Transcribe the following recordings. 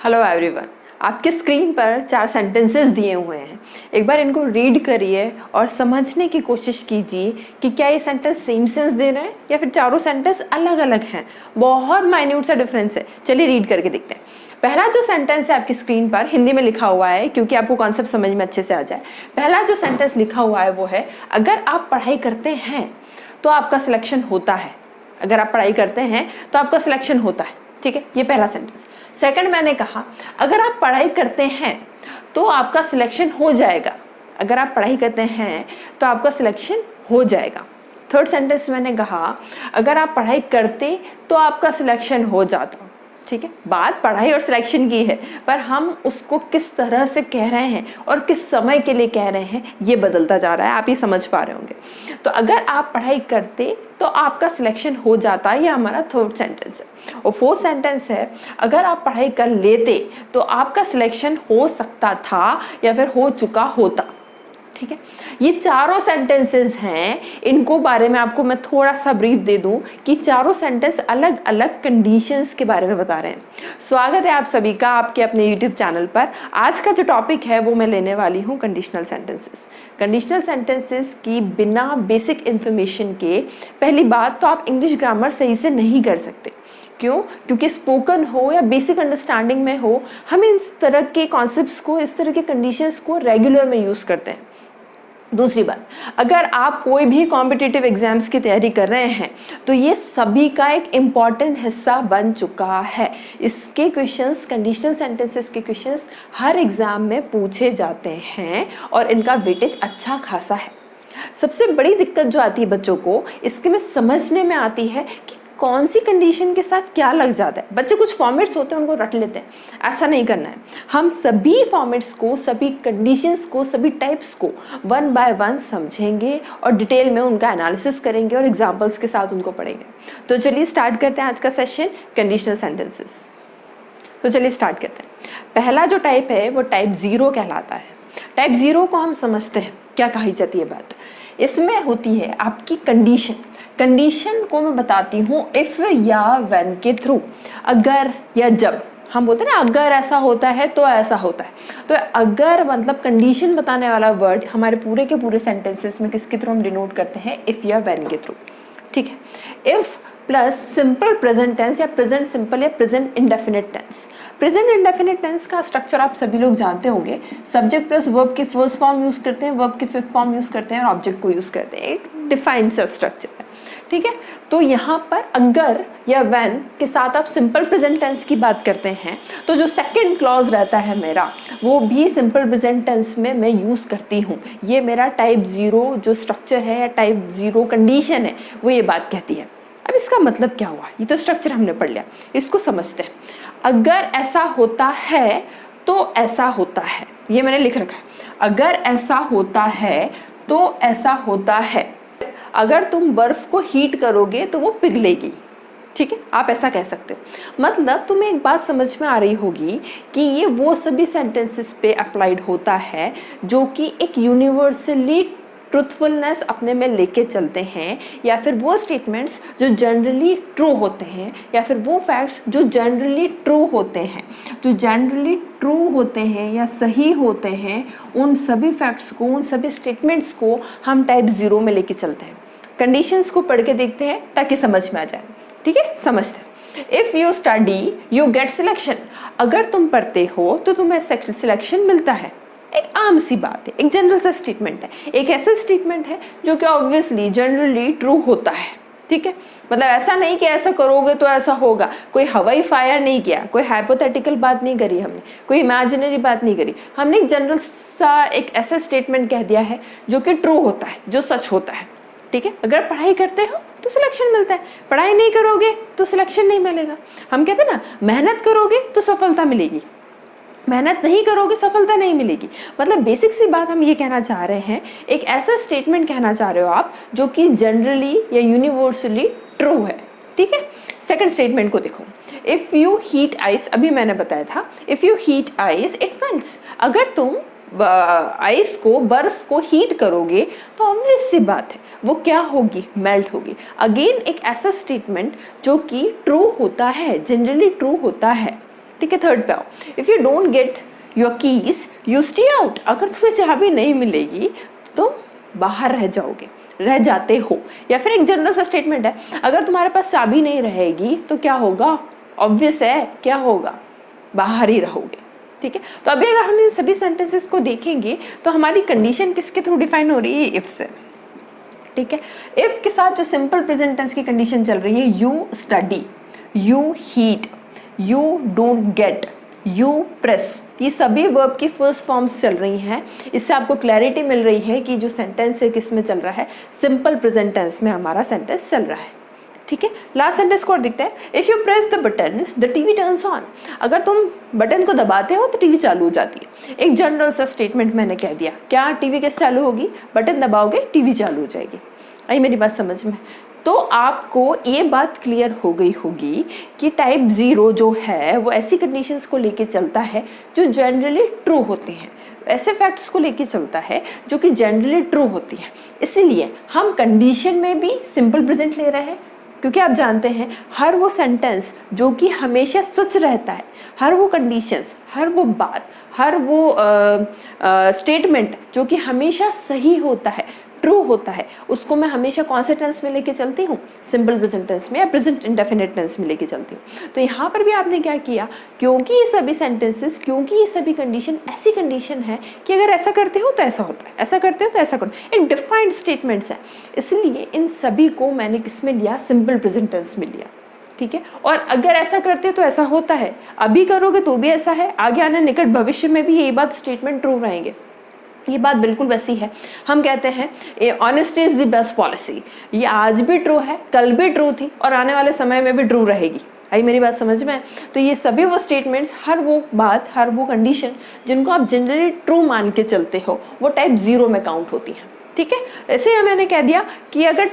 Hello everyone, आपके screen पर 4 sentences दिए हुए हैं। एक बार इनको रीड करिए और समझने की कोशिश कीजिए कि क्या ये सेंटेंस सेम सेंस दे रहे हैं या फिर चारों सेंटेंस अलग अलग हैं। बहुत माइन्यूट सा डिफरेंस है। चलिए रीड करके देखते हैं। पहला जो सेंटेंस है आपकी स्क्रीन पर हिंदी में लिखा हुआ है क्योंकि आपको कॉन्सेप्ट समझ में अच्छे से आ जाए। पहला जो सेंटेंस लिखा हुआ है वो है, अगर आप पढ़ाई करते हैं तो आपका सिलेक्शन होता है। अगर आप पढ़ाई करते हैं तो आपका सिलेक्शन होता है। ठीक है, ये पहला सेंटेंस। सेकंड मैंने कहा, अगर आप पढ़ाई करते हैं तो आपका सिलेक्शन हो जाएगा। अगर आप पढ़ाई करते हैं तो आपका सिलेक्शन हो जाएगा। थर्ड सेंटेंस मैंने कहा, अगर आप पढ़ाई करते तो आपका सिलेक्शन हो जाता। ठीक है, बात पढ़ाई और सिलेक्शन की है, पर हम उसको किस तरह से कह रहे हैं और किस समय के लिए कह रहे हैं ये बदलता जा रहा है। आप ये समझ पा रहे होंगे। तो अगर आप पढ़ाई करते तो आपका सिलेक्शन हो जाता, ये हमारा थर्ड सेंटेंस है। और फोर्थ सेंटेंस है, अगर आप पढ़ाई कर लेते तो आपका सिलेक्शन हो सकता था या फिर हो चुका होता। ठीक है, ये चारों सेंटेंसेस हैं। इनको बारे में आपको मैं थोड़ा सा ब्रीफ दे दूं कि चारों सेंटेंस अलग अलग कंडीशंस के बारे में बता रहे हैं। स्वागत है आप सभी का आपके अपने यूट्यूब चैनल पर। आज का जो टॉपिक है वो मैं लेने वाली हूँ कंडीशनल सेंटेंसेस। कंडीशनल सेंटेंसेस की बिना बेसिक इन्फॉर्मेशन के पहली बात तो आप इंग्लिश ग्रामर सही से नहीं कर सकते। क्यों? क्योंकि स्पोकन हो या बेसिक अंडरस्टैंडिंग में हो, हम इस तरह के कॉन्सेप्ट्स को, इस तरह के कंडीशंस को रेगुलर में यूज़ करते हैं। दूसरी बात, अगर आप कोई भी कॉम्पिटिटिव एग्जाम्स की तैयारी कर रहे हैं तो ये सभी का एक इम्पॉर्टेंट हिस्सा बन चुका है। इसके क्वेश्चंस, कंडीशनल सेंटेंसेस के क्वेश्चंस हर एग्जाम में पूछे जाते हैं और इनका वेटेज अच्छा खासा है। सबसे बड़ी दिक्कत जो आती है बच्चों को, इसके में समझने में आती है कि कौन सी कंडीशन के साथ क्या लग जाता है। बच्चे कुछ फॉर्मेट्स होते हैं उनको रट लेते हैं, ऐसा नहीं करना है। हम सभी फॉर्मेट्स को, सभी कंडीशंस को, सभी टाइप्स को वन बाय वन समझेंगे और डिटेल में उनका एनालिसिस करेंगे और एग्जाम्पल्स के साथ उनको पढ़ेंगे। तो चलिए स्टार्ट करते हैं आज का सेशन, कंडीशनल सेंटेंसेस। तो चलिए स्टार्ट करते हैं। पहला जो टाइप है वो टाइप 0 कहलाता है। टाइप 0 को हम समझते हैं, क्या कही जाती है बात। इसमें होती है आपकी कंडीशन। कंडीशन को मैं बताती हूँ इफ या व्हेन के थ्रू। अगर या जब, हम बोलते हैं ना अगर ऐसा होता है तो ऐसा होता है। तो अगर मतलब कंडीशन बताने वाला वर्ड हमारे पूरे के पूरे सेंटेंसेस में किसके थ्रू हम डिनोट करते हैं? इफ या व्हेन के थ्रू। ठीक है, if plus simple present tense या प्रेजेंट सिंपल या present indefinite tense. Present indefinite tense का स्ट्रक्चर आप सभी लोग जानते होंगे। सब्जेक्ट प्लस वर्ब की फर्स्ट फॉर्म यूज करते हैं, वर्ब की फिफ्थ फॉर्म यूज करते हैं और ऑब्जेक्ट को यूज करते हैं। एक डिफाइंड सा स्ट्रक्चर है। ठीक है, तो यहाँ पर अगर या व्हेन के साथ आप सिंपल प्रेजेंट टेंस की बात करते हैं तो जो सेकंड क्लॉज रहता है मेरा, वो भी सिंपल प्रेजेंट टेंस में मैं यूज़ करती हूँ। ये मेरा टाइप 0 जो स्ट्रक्चर है या टाइप 0 कंडीशन है वो ये बात कहती है। अब इसका मतलब क्या हुआ? ये तो स्ट्रक्चर हमने पढ़ लिया, इसको समझते हैं। अगर ऐसा होता है तो ऐसा होता है, ये मैंने लिख रखा है। अगर ऐसा होता है तो ऐसा होता है। अगर तुम बर्फ को हीट करोगे तो वो पिघलेगी। ठीक है, आप ऐसा कह सकते हो। मतलब तुम्हें एक बात समझ में आ रही होगी कि ये वो सभी सेंटेंसेस पे अप्लाइड होता है जो कि एक यूनिवर्सली ट्रूथफुलनेस अपने में लेके चलते हैं, या फिर वो स्टेटमेंट्स जो जनरली ट्रू होते हैं, या फिर वो फैक्ट्स जो जनरली ट्रू होते हैं। जो जनरली ट्रू होते हैं या सही होते हैं, उन सभी फैक्ट्स को, उन सभी स्टेटमेंट्स को हम टाइप 0 में लेके चलते हैं। कंडीशंस को पढ़ के देखते हैं ताकि समझ में आ जाए। ठीक है, समझते हैं। If you study you get selection. अगर तुम पढ़ते हो तो तुम्हें सिलेक्शन मिलता है। एक आम सी बात है, एक जनरल सा स्टेटमेंट है, एक ऐसा स्टेटमेंट है जो कि ऑब्वियसली जनरली ट्रू होता है। ठीक है, मतलब ऐसा नहीं कि ऐसा करोगे तो ऐसा होगा। कोई हवाई फायर नहीं किया, कोई हाइपोथेटिकल बात नहीं करी हमने, कोई इमेजिनरी बात नहीं करी। हमने एक जनरल सा एक ऐसा स्टेटमेंट कह दिया है जो कि ट्रू होता है, जो सच होता है। ठीक है, अगर पढ़ाई करते हो तो सिलेक्शन मिलता है, पढ़ाई नहीं करोगे तो सिलेक्शन नहीं मिलेगा। हम कहते हैं ना, मेहनत करोगे तो सफलता मिलेगी, मेहनत नहीं करोगे सफलता नहीं मिलेगी। मतलब बेसिक सी बात हम ये कहना चाह रहे हैं, एक ऐसा स्टेटमेंट कहना चाह रहे हो आप जो कि जनरली या यूनिवर्सली ट्रू है। ठीक है, सेकंड स्टेटमेंट को देखो। इफ यू हीट आइस, अभी मैंने बताया था, if you heat ice it melts. अगर तुम आइस को, बर्फ को हीट करोगे तो ऑब्वियस सी बात है वो क्या होगी? मेल्ट होगी। अगेन एक ऐसा स्टेटमेंट जो कि ट्रू होता है, जनरली ट्रू होता है। ठीक है, थर्ड पे आओ। If you don't get your keys you stay out. अगर तुम्हें चाबी नहीं मिलेगी तो बाहर रह जाओगे, रह जाते हो। या फिर एक जनरल सा स्टेटमेंट है, अगर तुम्हारे पास चाबी नहीं रहेगी तो क्या होगा, ऑब्वियस है क्या होगा, बाहर ही रहोगे। ठीक है, तो अभी अगर हम इन सभी सेंटेंसेस को देखेंगे तो हमारी कंडीशन किसके थ्रू डिफाइन हो रही है, इफ से। ठीक है, इफ के साथ जो सिंपल प्रेजेंट टेंस की कंडीशन चल रही है, you study, you heat, you don't get, you press, ये सभी वर्ब की फर्स्ट फॉर्म्स चल रही हैं। इससे आपको क्लैरिटी मिल रही है कि जो सेंटेंस है किस में चल रहा है, सिंपल प्रेजेंट टेंस में हमारा सेंटेंस चल रहा है। ठीक है, लास्ट सेंटेंस को और देखते हैं। If you press the button the TV turns on. अगर तुम बटन को दबाते हो तो टीवी चालू हो जाती है। एक जनरल सा स्टेटमेंट मैंने कह दिया, क्या टीवी कैसे चालू होगी, बटन दबाओगे टीवी चालू हो जाएगी। आई मेरी बात समझ में? तो आपको ये बात क्लियर हो गई होगी कि टाइप 0 जो है वो ऐसी कंडीशंस को लेके चलता है जो जनरली ट्रू होती हैं, ऐसे फैक्ट्स को लेके चलता है जो कि जनरली ट्रू होती हैं। इसीलिए हम कंडीशन में भी सिंपल प्रेजेंट ले रहे हैं, क्योंकि आप जानते हैं हर वो सेंटेंस जो कि हमेशा सच रहता है, हर वो कंडीशंस, हर वो बात, हर वो स्टेटमेंट जो कि हमेशा सही होता है, ट्रू होता है, उसको मैं हमेशा कौन से टेंस में लेके चलती हूँ, सिंपल प्रेजेंट टेंस में या प्रेजेंट इंडेफिनिट टेंस में लेके चलती हूँ। तो यहाँ पर भी आपने क्या किया, क्योंकि ये सभी सेंटेंसेस, क्योंकि ये सभी कंडीशन ऐसी कंडीशन है कि अगर ऐसा करते हो तो ऐसा होता है, ऐसा करते हो तो ऐसा करो, एक डिफाइंड स्टेटमेंट्स है, इसलिए इन सभी को मैंने किस में लिया, सिंपल प्रेजेंट टेंस में लिया। ठीक है, और अगर ऐसा करते हो तो ऐसा होता है, अभी करोगे तो भी ऐसा है, आगे आने निकट भविष्य में भी यही बात स्टेटमेंट ट्रू रहेंगे। ये बात बिल्कुल वैसी है। हम कहते हैं honesty is the best policy, ये आज भी ट्रू है, कल भी ट्रू थी और आने वाले समय में भी ट्रू रहेगी। आई मेरी बात समझ में? तो ये सभी वो स्टेटमेंट्स, हर वो बात, हर वो कंडीशन जिनको आप जनरली ट्रू मान के चलते हो, वो टाइप 0 में काउंट होती हैं। ठीक है, ऐसे ही मैंने कह दिया कि अगर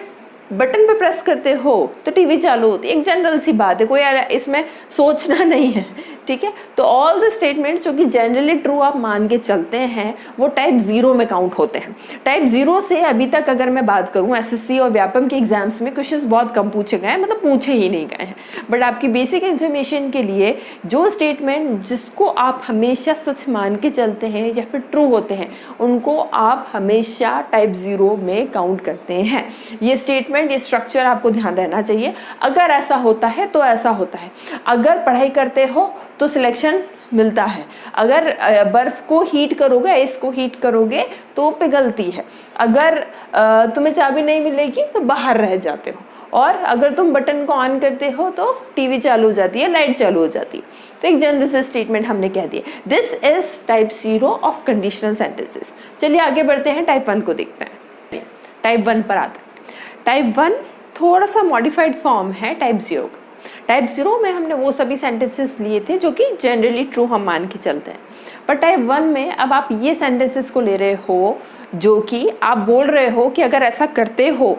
बटन पे प्रेस करते हो तो टीवी चालू होती है, एक जनरल सी बात है, कोई इसमें सोचना नहीं है। ठीक है, तो ऑल द स्टेटमेंट्स जो कि जनरली ट्रू आप मान के चलते हैं वो टाइप 0 में काउंट होते हैं। टाइप 0 से अभी तक अगर मैं बात करूं, एसएससी और व्यापम के एग्जाम्स में क्वेश्चंस बहुत कम पूछे गए हैं, मतलब पूछे ही नहीं गए हैं। बट आपकी बेसिक इन्फॉर्मेशन के लिए जो स्टेटमेंट जिसको आप हमेशा सच मान के चलते हैं या फिर ट्रू होते हैं, उनको आप हमेशा टाइप 0 में काउंट करते हैं। ये स्टेटमेंट, ये स्ट्रक्चर आपको ध्यान रहना चाहिए। अगर ऐसा होता है तो ऐसा होता है, अगर पढ़ाई करते हो तो सिलेक्शन मिलता है, अगर बर्फ को हीट करोगे, आइस को हीट करोगे तो पिघलती है, अगर तुम्हें चाबी नहीं मिलेगी तो बाहर रह जाते हो, और अगर तुम बटन को ऑन करते हो तो टीवी चालू हो जाती है, लाइट चालू हो जाती है। तो एक जनरल से स्टेटमेंट हमने कह दिया। This is type 0 of conditional sentences. चलिए आगे बढ़ते हैं, टाइप 1 को देखते हैं। टाइप 1 पर आते हैं। टाइप 1 थोड़ा सा मॉडिफाइड फॉर्म है टाइप 0 का। टाइप 0 में हमने वो सभी सेंटेंसेस लिए थे जो कि जनरली ट्रू हम मान के चलते हैं, पर टाइप 1 में अब आप ये सेंटेंसेस को ले रहे हो जो कि आप बोल रहे हो कि अगर ऐसा करते हो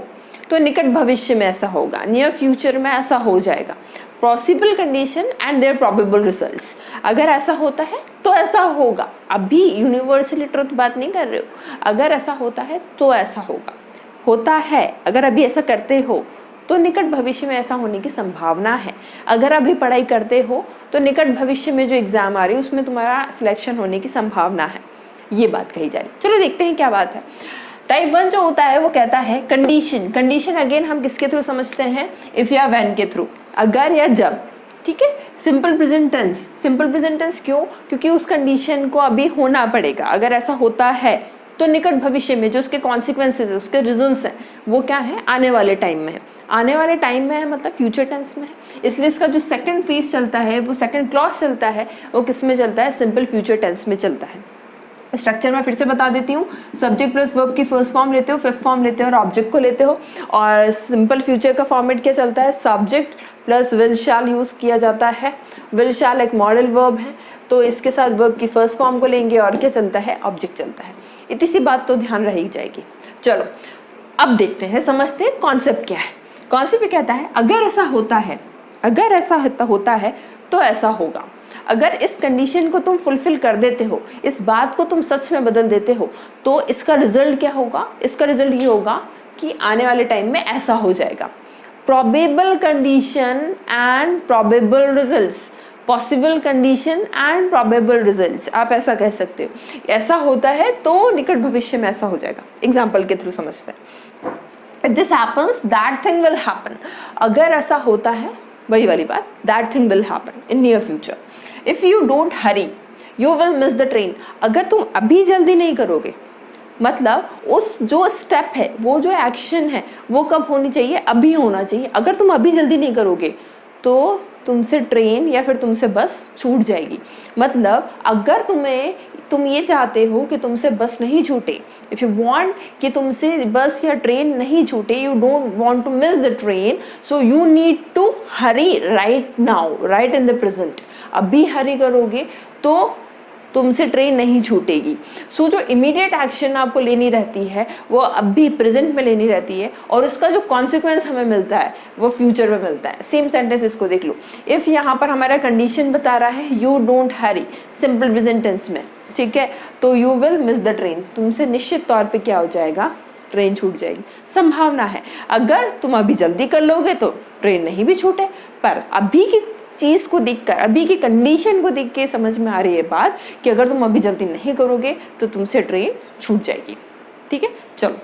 तो निकट भविष्य में ऐसा होगा, नियर फ्यूचर में ऐसा हो जाएगा, possible condition and their probable results. अगर ऐसा होता है तो ऐसा होगा, अभी यूनिवर्सली ट्रुथ बात नहीं कर रहे हो, अगर ऐसा होता है तो ऐसा होगा, होता है, अगर अभी ऐसा करते हो तो निकट भविष्य में ऐसा होने की संभावना है, अगर अभी पढ़ाई करते हो तो निकट भविष्य में जो एग्जाम आ रही है उसमें तुम्हारा सिलेक्शन होने की संभावना है। ये बात कही जा रही है। चलो देखते हैं क्या बात है। टाइप 1 जो होता है वो कहता है कंडीशन। कंडीशन अगेन हम किसके थ्रू समझते हैं, इफ या व्हेन के थ्रू, अगर या जब। ठीक है, simple present tense. Simple present tense क्यों? क्योंकि उस कंडीशन को अभी होना पड़ेगा। अगर ऐसा होता है तो निकट भविष्य में जो उसके कॉन्सिक्वेंसेज है, उसके रिजल्ट्स हैं, वो क्या है, आने वाले टाइम में है। आने वाले टाइम में है मतलब फ्यूचर टेंस में है, इसलिए इसका जो सेकंड फेज चलता है, वो सेकंड क्लॉज चलता है, वो किस में चलता है, सिंपल फ्यूचर टेंस में चलता है। स्ट्रक्चर मैं फिर से बता देती हूँ। सब्जेक्ट प्लस वर्ब की फर्स्ट फॉर्म लेते हो, फिफ्थ फॉर्म लेते हो और ऑब्जेक्ट को लेते हो। और सिंपल फ्यूचर का फॉर्मेट क्या चलता है, subject plus will shell use किया जाता है। विल शैल एक मॉडल वर्ब है, तो इसके साथ वर्ब की फर्स्ट फॉर्म को लेंगे और क्या चलता है, ऑब्जेक्ट चलता है। इतनी सी बात तो ध्यान रही जाएगी। चलो अब देखते हैं, समझते हैं कॉन्सेप्ट क्या है। कॉन्सेप्ट कहता है अगर ऐसा होता है, अगर ऐसा होता है तो ऐसा होगा। अगर इस कंडीशन को तुम फुलफिल कर देते हो, इस बात को तुम सच में बदल देते हो, तो इसका रिजल्ट क्या होगा, इसका रिजल्ट ये होगा कि आने वाले टाइम में ऐसा हो जाएगा। Probable condition and probable results. Possible condition and probable results, आप ऐसा कह सकते हो। ऐसा होता है तो निकट भविष्य में ऐसा हो जाएगा। एग्जाम्पल के थ्रू समझते हैं। If this happens that thing will happen, अगर ऐसा होता है, वही वाली बात, that thing will happen in near future. If you don't Hari you will miss the train, अगर तुम अभी जल्दी नहीं करोगे, मतलब उस जो स्टेप है, वो जो एक्शन है, वो कब होनी चाहिए, अभी होना चाहिए। अगर तुम अभी जल्दी नहीं करोगे तो तुमसे ट्रेन या फिर तुमसे बस छूट जाएगी। मतलब अगर तुम ये चाहते हो कि तुमसे बस नहीं छूटे, इफ यू वांट कि तुमसे बस या ट्रेन नहीं छूटे, you don't want to miss the train, so you need to hurry right now, right in the present. अभी हरी करोगे तो तुमसे ट्रेन नहीं छूटेगी। सो जो इमीडिएट एक्शन आपको लेनी रहती है वो अभी प्रेजेंट में लेनी रहती है, और उसका जो कॉन्सिक्वेंस हमें मिलता है वो फ्यूचर में मिलता है। सेम सेंटेंस इसको देख लो। इफ़ यहाँ पर हमारा कंडीशन बता रहा है you don't hurry, simple present tense में, ठीक है, तो you will miss the train, तुमसे निश्चित तौर पे क्या हो जाएगा, ट्रेन छूट जाएगी। संभावना है अगर तुम अभी जल्दी कर लोगे तो ट्रेन नहीं भी छूटे, पर अभी की चीज़ को देखकर, अभी की कंडीशन को देख के समझ में आ रही है बात कि अगर तुम अभी जल्दी नहीं करोगे तो तुमसे ट्रेन छूट जाएगी। ठीक है, चलो।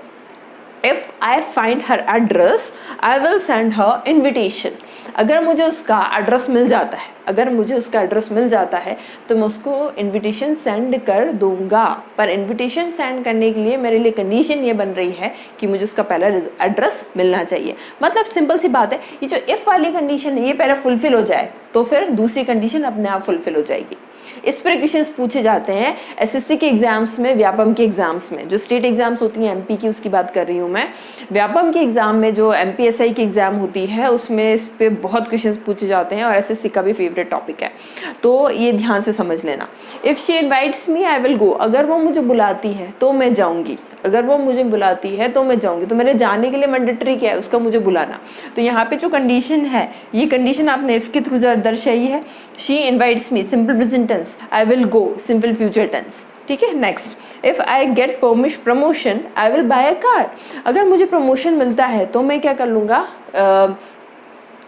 If I find her address I will send her invitation, अगर मुझे उसका एड्रेस मिल जाता है, अगर मुझे उसका एड्रेस मिल जाता है तो मैं उसको इन्विटेशन सेंड कर दूंगा। पर इन्विटेशन सेंड करने के लिए मेरे लिए कंडीशन ये बन रही है कि मुझे उसका पहला एड्रेस मिलना चाहिए। मतलब सिंपल सी बात है, ये जो इफ़ वाली कंडीशन है ये पहले फुलफिल हो जाए तो फिर दूसरी कंडीशन अपने आप फुलफिल हो जाएगी। इस पर क्वेश्चंस पूछे जाते हैं एसएससी के एग्जाम्स में, व्यापम के एग्जाम्स में, जो स्टेट एग्जाम्स होती हैं एमपी की उसकी बात कर रही हूँ मैं। व्यापम के एग्जाम में जो एमपीएसआई की एग्जाम होती है उसमें इस पे बहुत क्वेश्चंस पूछे जाते हैं और एसएससी का भी फेवरेट टॉपिक है, तो ये ध्यान से समझ लेना। If she invites me I will गो, अगर वो मुझे बुलाती है तो मैं जाऊँगी, अगर वो मुझे बुलाती है तो मैं जाऊँगी। तो मेरे जाने के लिए मैंडेटरी क्या है, उसका मुझे बुलाना। तो यहाँ पे जो कंडीशन है, ये कंडीशन आपने इफ के थ्रू दर्शाई है। She invites me, simple present tense, I will go, simple future tense. ठीक है, next. If I get promotion I will buy a car, अगर मुझे प्रमोशन मिलता है तो मैं क्या कर लूँगा,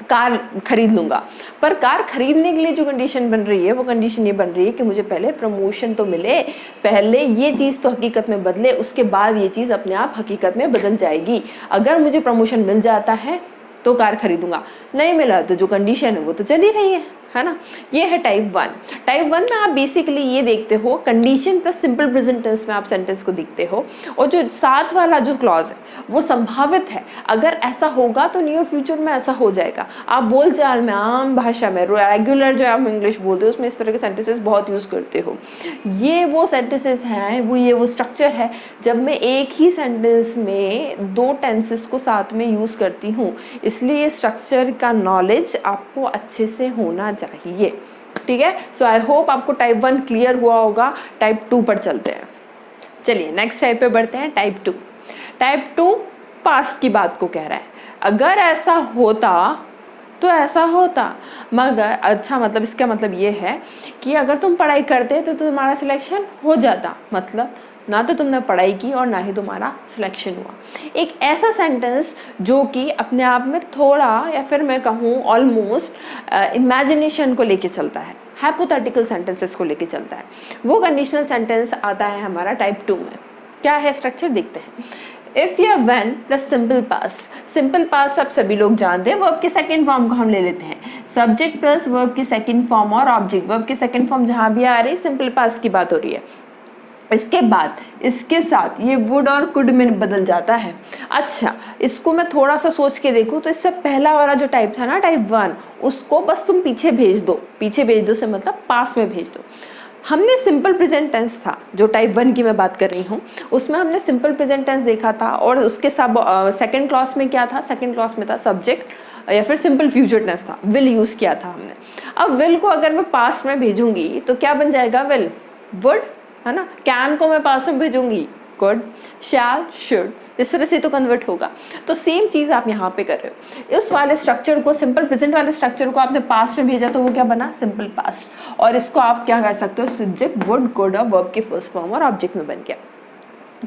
कार खरीद लूँगा। पर कार खरीदने के लिए जो कंडीशन बन रही है वो कंडीशन ये बन रही है कि मुझे पहले प्रमोशन तो मिले, पहले ये चीज़ तो हकीकत में बदले, उसके बाद ये चीज़ अपने आप हकीकत में बदल जाएगी। अगर मुझे प्रमोशन मिल जाता है तो कार खरीदूंगा, नहीं मिला तो जो कंडीशन है वो तो चल ही रही है ना। ये है टाइप 1। टाइप 1 में आप बेसिकली ये देखते हो condition plus simple present tense में आप सेंटेंस को देखते हो, और जो साथ वाला जो क्लॉज है वो संभावित है, अगर ऐसा होगा तो नियर फ्यूचर में ऐसा हो जाएगा। आप बोलचाल में, आम भाषा में, रेगुलर जो आप इंग्लिश बोलते हो उसमें इस तरह के सेंटेंसेस बहुत यूज़ करते हो। ये वो सेंटेंसेस हैं, वो स्ट्रक्चर है जब मैं एक ही सेंटेंस में दो टेंसेस को साथ में यूज़ करती हूँ, इसलिए स्ट्रक्चर का नॉलेज आपको अच्छे से होना चाहिए। ठीक है, सो आई होप आपको टाइप 1 क्लियर हुआ होगा। टाइप 2 पर चलते हैं। चलिए नेक्स्ट टाइप पे बढ़ते हैं, टाइप 2। टाइप 2 पास्ट की बात को कह रहा है, अगर ऐसा होता तो ऐसा होता, मगर अच्छा मतलब इसका मतलब ये है कि अगर तुम पढ़ाई करते तो तुम्हारा सिलेक्शन हो जाता, मतलब ना तो तुमने पढ़ाई की और ना ही तुम्हारा सिलेक्शन हुआ। एक ऐसा सेंटेंस जो कि अपने आप में थोड़ा, या फिर मैं कहूँ ऑलमोस्ट इमेजिनेशन को लेके चलता है, हाइपोथेटिकल सेंटेंसेस को लेके चलता है, वो कंडीशनल सेंटेंस आता है हमारा टाइप 2 में। क्या है स्ट्रक्चर देखते हैं। इफ या when plus simple past, simple past आप सभी लोग जानते हैं, वर्ब के सेकंड फॉर्म को हम ले लेते हैं। सब्जेक्ट प्लस वर्ब की सेकंड फॉर्म और ऑब्जेक्ट, वर्ब की सेकंड फॉर्म जहाँ भी आ रही, सिंपल पास्ट की बात हो रही है। इसके बाद इसके साथ ये वुड और कुड में बदल जाता है। अच्छा, इसको मैं थोड़ा सा सोच के देखूँ तो इससे पहला वाला जो टाइप था ना, टाइप 1, उसको बस तुम पीछे भेज दो। पीछे भेज दो से मतलब पास में भेज दो। हमने सिंपल प्रेजेंट टेंस था जो टाइप 1 की मैं बात कर रही हूँ, उसमें हमने सिंपल प्रेजेंट टेंस देखा था, और उसके सब सेकेंड क्लास में क्या था, सेकेंड क्लास में था सब्जेक्ट या फिर सिंपल फ्यूचर टेंस था, विल यूज़ किया था हमने। अब विल को अगर मैं पास्ट में भेजूंगी तो क्या बन जाएगा, विल, वुड, है ना। कैन को मैं पास्ट में भेजूंगी, कुड, शैल, शुड, इस तरह से तो कन्वर्ट होगा। तो सेम चीज़ आप यहाँ पे कर रहे हो। उस वाले स्ट्रक्चर को, सिंपल प्रेजेंट वाले स्ट्रक्चर को आपने पास्ट में भेजा तो वो क्या बना, सिंपल पास्ट, और इसको आप क्या कर सकते हो, सब्जेक्ट, वुड, कुड और वर्ब के फर्स्ट फॉर्म और ऑब्जेक्ट में बन गया।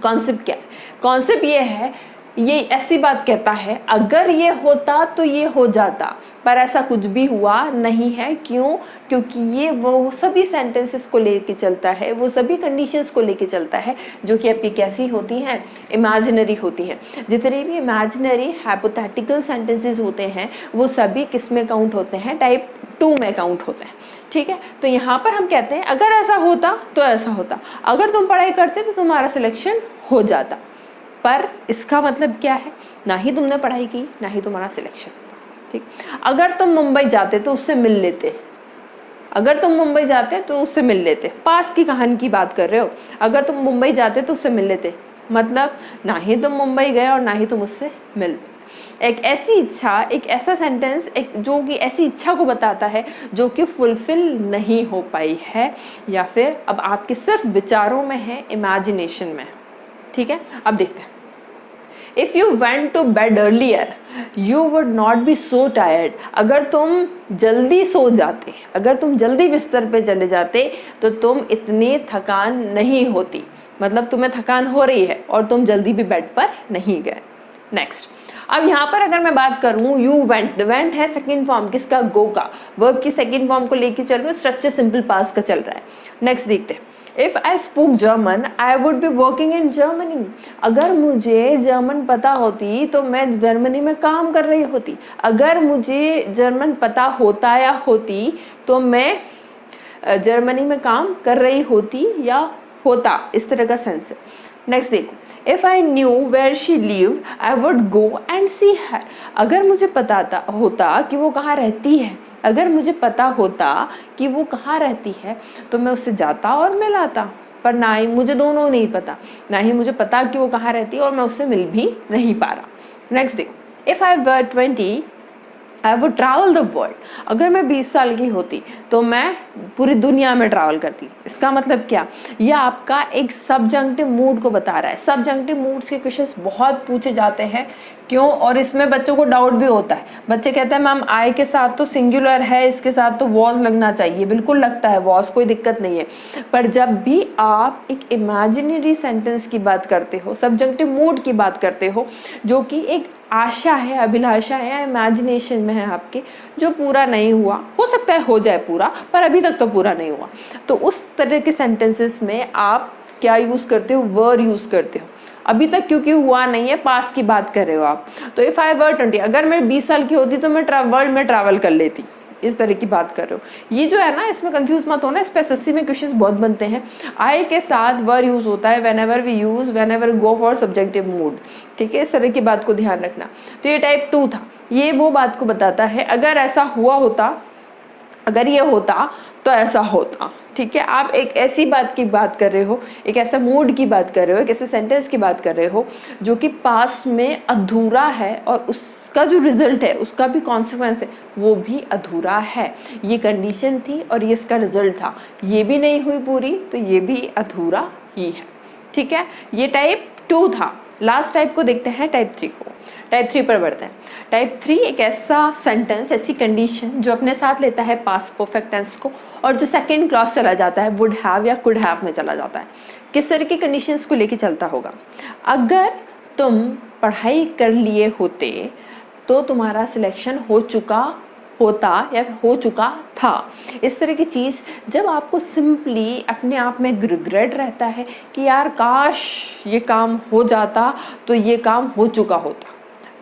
कॉन्सेप्ट क्या है, कॉन्सेप्ट ये है ये ऐसी बात कहता है, अगर ये होता तो ये हो जाता, पर ऐसा कुछ भी हुआ नहीं है। क्यों? क्योंकि ये वो सभी सेंटेंसेस को लेके चलता है, वो सभी कंडीशंस को लेके चलता है जो कि आपकी कैसी होती हैं, इमेजिनरी होती हैं। जितने भी इमेजिनरी हाइपोथेटिकल सेंटेंसेस होते हैं वो सभी किस में काउंट होते हैं, टाइप 2 में काउंट होते हैं। ठीक है, तो यहाँ पर हम कहते हैं अगर ऐसा होता तो ऐसा होता, अगर तुम पढ़ाई करते तो तुम्हारा सिलेक्शन हो जाता। पर इसका मतलब क्या है, ना ही तुमने पढ़ाई की ना ही तुम्हारा सिलेक्शन। ठीक, अगर तुम मुंबई जाते तो उससे मिल लेते, अगर तुम मुंबई जाते तो उससे मिल लेते, पास की कहानी की बात कर रहे हो, अगर तुम मुंबई जाते तो उससे मिल लेते, मतलब ना ही तुम मुंबई गए और ना ही तुम उससे मिल। एक ऐसी इच्छा, एक ऐसा सेंटेंस, एक जो कि ऐसी इच्छा को बताता है जो कि फुलफिल नहीं हो पाई है, या फिर अब आपके सिर्फ विचारों में है, इमेजिनेशन में है। ठीक है, अब देखते हैं। If you went to bed earlier, you would not be so tired. अगर तुम जल्दी सो जाते, अगर तुम जल्दी बिस्तर पे चले जाते तो तुम इतनी थकान नहीं होती, मतलब तुम्हें थकान हो रही है और तुम जल्दी भी बेड पर नहीं गए। नेक्स्ट, अब यहाँ पर अगर मैं बात करूँ, यू वेंट, वेंट है सेकंड फॉर्म किसका, गो का, वर्ब की सेकंड फॉर्म को लेके चल रहे हो, स्ट्रक्चर सिंपल पास्ट का चल रहा है। नेक्स्ट देखते हैं, if I spoke German I would be working in Germany. अगर मुझे जर्मन पता होती तो मैं जर्मनी में काम कर रही होती, अगर मुझे जर्मन पता होता या होती तो मैं जर्मनी में काम कर रही होती या होता, इस तरह का सेंस है। नेक्स्ट देखो, if I knew where she live I would go and see her. अगर मुझे पता होता कि वो कहाँ रहती है, अगर मुझे पता होता कि वो कहाँ रहती है तो मैं उससे जाता और मिल आता, पर ना ही मुझे दोनों नहीं पता, ना ही मुझे पता कि वो कहाँ रहती है और मैं उससे मिल भी नहीं पा रहा। नेक्स्ट देखो, if I were 20 I would travel the world. अगर मैं 20 साल की होती तो मैं पूरी दुनिया में ट्रैवल करती। इसका मतलब क्या, ये आपका एक सबजंक्टिव मूड को बता रहा है। सबजंक्टिव मूड्स के क्वेश्चंस बहुत पूछे जाते हैं, क्यों, और इसमें बच्चों को डाउट भी होता है। बच्चे कहते हैं मैम आई के साथ तो सिंगुलर है, इसके साथ तो वॉज लगना चाहिए। बिल्कुल लगता है वॉज, कोई दिक्कत नहीं है, पर जब भी आप एक इमेजिनरी सेंटेंस की बात करते हो, सबजंक्टिव मूड की बात करते हो, जो कि एक आशा है, अभिलाषा है, इमेजिनेशन में है आपके, जो पूरा नहीं हुआ, हो सकता है हो जाए पूरा, पर अभी तक तो पूरा नहीं हुआ, तो उस तरह के सेंटेंसेस में आप क्या यूज़ करते हो, वर यूज़ करते हो। अभी तक क्योंकि हुआ नहीं है, पास की बात कर रहे हो आप, तो इफ आई वर 20, अगर मैं 20 साल की होती तो मैं वर्ल्ड में ट्रैवल कर लेती, इस तरह की बात कर रहे हो। ये जो है ना, इसमें कंफ्यूज मत होना, इस पे एसएससी में क्वेश्चंस बहुत बनते हैं। आई के साथ वर यूज होता है whenever go for subjective mood. ठीक है, इस तरह की बात को ध्यान रखना। तो ये टाइप 2 था, ये वो बात को बताता है, अगर ऐसा हुआ होता, अगर ये होता तो ऐसा होता। ठीक है, आप एक ऐसी बात की बात कर रहे हो, एक ऐसा मूड की बात कर रहे हो, एक ऐसे सेंटेंस की बात कर रहे हो जो कि पास्ट में अधूरा है और उसका जो रिजल्ट है, उसका भी कॉन्सिक्वेंस है, वो भी अधूरा है। ये कंडीशन थी और ये इसका रिजल्ट था, ये भी नहीं हुई पूरी तो ये भी अधूरा ही है। ठीक है, ये टाइप 2 था। लास्ट टाइप को देखते हैं, टाइप 3 को। टाइप 3 पर बढ़ते हैं। टाइप 3 एक ऐसा सेंटेंस, ऐसी कंडीशन जो अपने साथ लेता है पास्ट परफेक्ट टेंस को, और जो सेकंड क्लॉज चला जाता है वुड हैव या कुड हैव में चला जाता है। किस तरह की कंडीशंस को लेके चलता होगा, अगर तुम पढ़ाई कर लिए होते तो तुम्हारा सिलेक्शन हो चुका होता या हो चुका था। इस तरह की चीज़ जब आपको सिंपली अपने आप में रिग्रेट रहता है कि यार काश ये काम हो जाता तो ये काम हो चुका होता।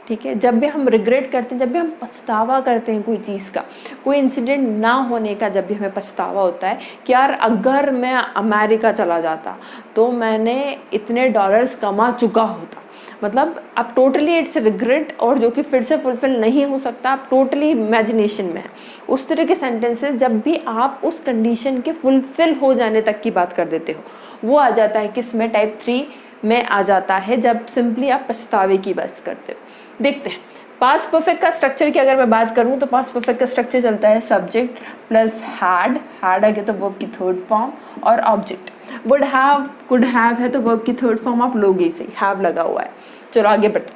ठीक है, जब भी हम रिग्रेट करते हैं, जब भी हम पछतावा करते हैं कोई चीज़ का, कोई इंसिडेंट ना होने का, जब भी हमें पछतावा होता है कि यार अगर मैं अमेरिका चला जाता तो मैंने इतने डॉलर्स कमा चुका होता, मतलब आप टोटली इट्स रिग्रेट, और जो कि फिर से फुलफिल नहीं हो सकता, आप टोटली इमेजिनेशन में है। उस तरह के सेंटेंसेस जब भी आप उस कंडीशन के फुलफिल हो जाने तक की बात कर देते हो, वो आ जाता है किस में, टाइप 3 में आ जाता है, जब सिंपली आप पछतावे की बात करते हो। देखते हैं पास्ट परफेक्ट का स्ट्रक्चर की अगर मैं बात करूं तो पास्ट परफेक्ट का स्ट्रक्चर चलता है सब्जेक्ट प्लस हैड आगे तो वर्ब की थर्ड फॉर्म, और object. Would have could have है तो वर्ब की थर्ड फॉर्म आप लोगे से हैव लगा हुआ है। चलो आगे बढ़ते।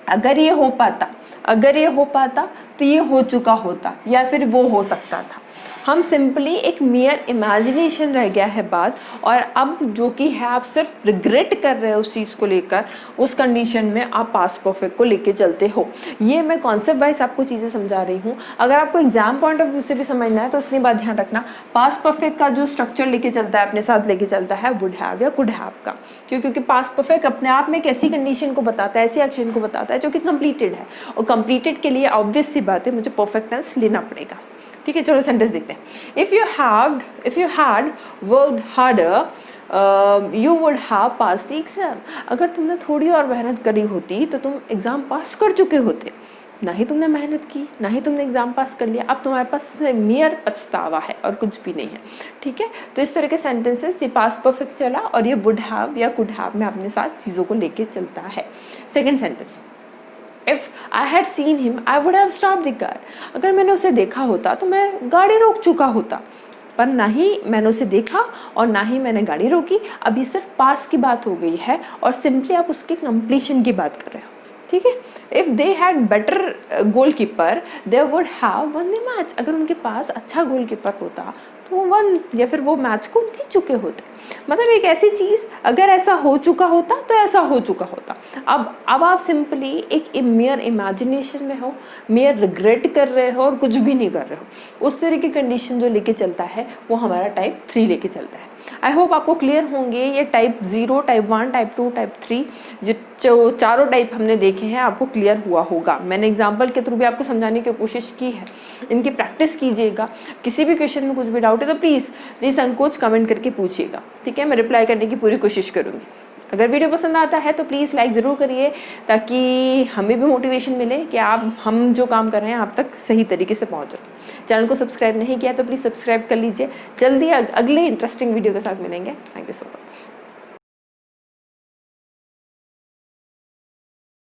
अगर ये हो पाता तो ये हो चुका होता या फिर वो हो सकता था। हम सिंपली एक मियर इमेजिनेशन रह गया है बात, और अब जो कि है आप सिर्फ रिग्रेट कर रहे हो उस चीज़ को लेकर, उस कंडीशन में आप पास्ट परफेक्ट को लेके चलते हो। ये मैं कॉन्सेप्ट वाइज आपको चीज़ें समझा रही हूँ। अगर आपको एग्जाम पॉइंट ऑफ व्यू से भी समझना है तो इतनी बात ध्यान रखना, पास्ट परफेक्ट का जो स्ट्रक्चर लेके चलता है, अपने साथ लेके चलता है वुड हैव या कुड हैव का, क्योंकि पास्ट परफेक्ट अपने आप में एक ऐसी कंडीशन को बताता है, ऐसी एक्शन को बताता है जो कि कंप्लीटेड है, और कंप्लीटेड के लिए ऑब्वियस सी बात है मुझे परफेक्ट टेंस लेना पड़ेगा। ठीक है, चलो सेंटेंस देखते हैं। If you had worked harder you would have pass the exam. अगर तुमने थोड़ी और मेहनत करी होती तो तुम एग्ज़ाम पास कर चुके होते। ना ही तुमने मेहनत की, ना ही तुमने एग्ज़ाम पास कर लिया, अब तुम्हारे पास मियर पछतावा है और कुछ भी नहीं है। ठीक है, तो इस तरह के सेंटेंसेस, ये पास्ट परफेक्ट चला और ये वुड हैव या कुड हैव में अपने साथ चीज़ों को लेके चलता है। Second sentence, if I had seen him I would have stopped the car. अगर मैंने उसे देखा होता तो मैं गाड़ी रोक चुका होता, पर ना ही मैंने उसे देखा और ना ही मैंने गाड़ी रोकी। अभी सिर्फ पास की बात हो गई है और सिंपली आप उसके कंप्लीशन की बात कर रहे हो। ठीक है, if they had better goal keeper they would have one the match. अगर उनके पास अच्छा गोल कीपर होता तो वो वन या फिर वो मैच को जीत चुके होते। मतलब एक ऐसी चीज़ अगर ऐसा हो चुका होता तो ऐसा हो चुका होता। अब आप सिंपली एक मियर इमेजिनेशन में हो, मियर रिग्रेट कर रहे हो और कुछ भी नहीं कर रहे हो। उस तरह की कंडीशन जो लेके चलता है वो हमारा टाइप 3 लेके चलता है। आई होप आपको क्लियर होंगे ये टाइप 0, टाइप 1, टाइप 2, टाइप 3 जो चारों टाइप हमने देखे हैं आपको क्लियर हुआ होगा। मैंने एग्जाम्पल के थ्रू भी आपको समझाने की कोशिश की है, इनकी प्रैक्टिस कीजिएगा। किसी भी क्वेश्चन में कुछ भी डाउट है तो प्लीज़ निसंकोच कमेंट करके पूछिएगा। ठीक है, मैं रिप्लाई करने की पूरी कोशिश करूँगी। अगर वीडियो पसंद आता है तो प्लीज़ लाइक ज़रूर करिए, ताकि हमें भी मोटिवेशन मिले कि हम जो काम कर रहे हैं आप तक सही तरीके से पहुँच रहे। चैनल को सब्सक्राइब नहीं किया तो प्लीज़ सब्सक्राइब कर लीजिए। जल्दी अगले इंटरेस्टिंग वीडियो के साथ मिलेंगे। Thank you so much.